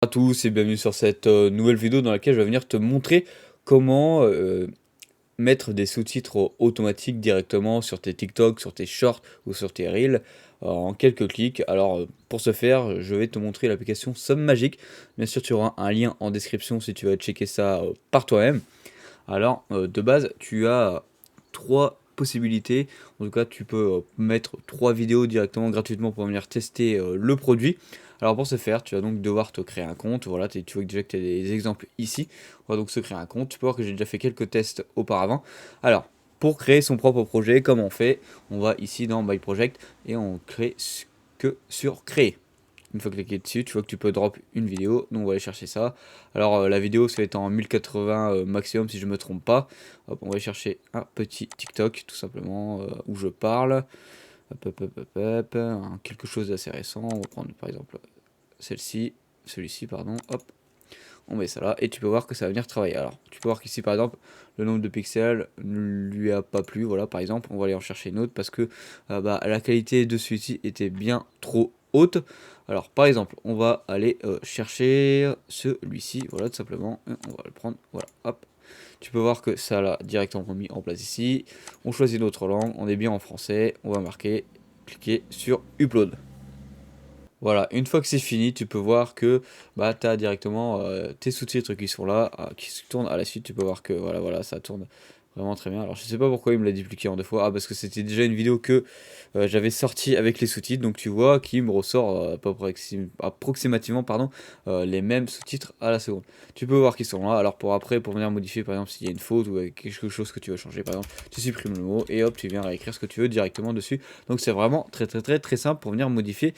À tous et bienvenue sur cette nouvelle vidéo dans laquelle je vais venir te montrer comment mettre des sous-titres automatiques directement sur tes TikTok, sur tes shorts ou sur tes Reels en quelques clics. Alors pour ce faire, je vais te montrer l'application Somme Magique. Bien sûr, tu auras un lien en description si tu veux checker ça par toi-même. Alors de base, tu as trois possibilités. En tout cas, tu peux mettre trois vidéos directement gratuitement pour venir tester le produit. Alors pour ce faire, tu vas donc devoir te créer un compte. Voilà, tu vois déjà que tu as des exemples ici. On va donc se créer un compte. Tu peux voir que j'ai déjà fait quelques tests auparavant. Alors, pour créer son propre projet, comment on fait? On va ici dans My Project et on crée que sur créer. Une fois cliqué dessus, tu vois que tu peux drop une vidéo, donc on va aller chercher ça. Alors la vidéo ça va être en 1080 maximum si je me trompe pas. Hop, on va aller chercher un petit TikTok tout simplement où je parle. Quelque chose d'assez récent. On va prendre par exemple celui-ci pardon. Hop, on met ça là et tu peux voir que ça va venir travailler. Alors tu peux voir qu'ici par exemple le nombre de pixels ne lui a pas plu. Voilà par exemple, on va aller en chercher une autre parce que la qualité de celui-ci était bien trop haute. Alors par exemple, on va aller chercher celui-ci, voilà tout simplement, et on va le prendre, voilà, hop. Tu peux voir que ça l'a directement mis en place ici. On choisit notre langue, on est bien en français, on va marquer, cliquer sur Upload. Voilà, une fois que c'est fini, tu peux voir que tu as directement tes sous-titres qui sont là, qui se tournent à la suite. Tu peux voir que voilà, ça tourne vraiment très bien. Alors je sais pas pourquoi il me l'a dupliqué en deux fois. Ah, parce que c'était déjà une vidéo que j'avais sortie avec les sous-titres. Donc tu vois qu'il me ressort approximativement les mêmes sous-titres à la seconde. Tu peux voir qu'ils sont là. Alors pour après, pour venir modifier par exemple s'il y a une faute ou quelque chose que tu veux changer, par exemple, tu supprimes le mot et hop, tu viens réécrire ce que tu veux directement dessus. Donc c'est vraiment très simple pour venir modifier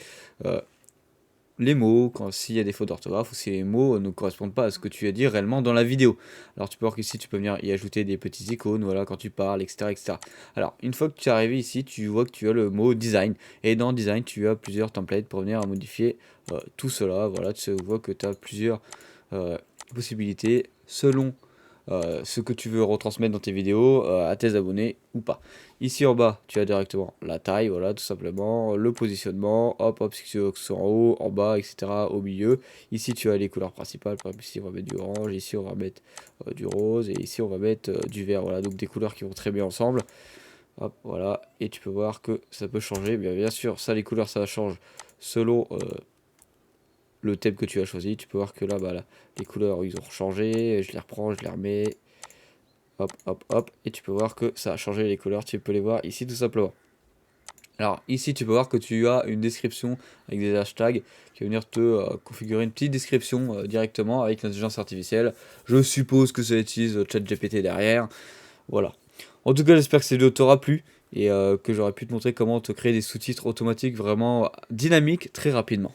les mots, s'il y a des fautes d'orthographe ou si les mots ne correspondent pas à ce que tu as dit réellement dans la vidéo. Alors tu peux voir qu'ici tu peux venir y ajouter des petits icônes, voilà, quand tu parles, etc. Alors une fois que tu es arrivé ici, tu vois que tu as le mot design. Et dans design, tu as plusieurs templates pour venir modifier tout cela. Voilà, tu vois que tu as plusieurs possibilités selon ce que tu veux retransmettre dans tes vidéos à tes abonnés ou pas. Ici en bas, tu as directement la taille, voilà, tout simplement, le positionnement, hop, si tu veux que ce soit en haut, en bas, etc., au milieu. Ici, tu as les couleurs principales, par exemple, ici, on va mettre du orange, ici, on va mettre du rose, et ici, on va mettre du vert, voilà, donc des couleurs qui vont très bien ensemble. Hop, voilà, et tu peux voir que ça peut changer, bien sûr, ça, les couleurs, ça change selon le thème que tu as choisi. Tu peux voir que là, les couleurs, ils ont changé, je les reprends, je les remets, hop, et tu peux voir que ça a changé les couleurs, tu peux les voir ici tout simplement. Alors ici tu peux voir que tu as une description avec des hashtags qui va venir te configurer une petite description directement avec l'intelligence artificielle. Je suppose que ça utilise ChatGPT derrière. Voilà. En tout cas j'espère que cette vidéo t'aura plu et que j'aurai pu te montrer comment te créer des sous-titres automatiques vraiment dynamiques très rapidement.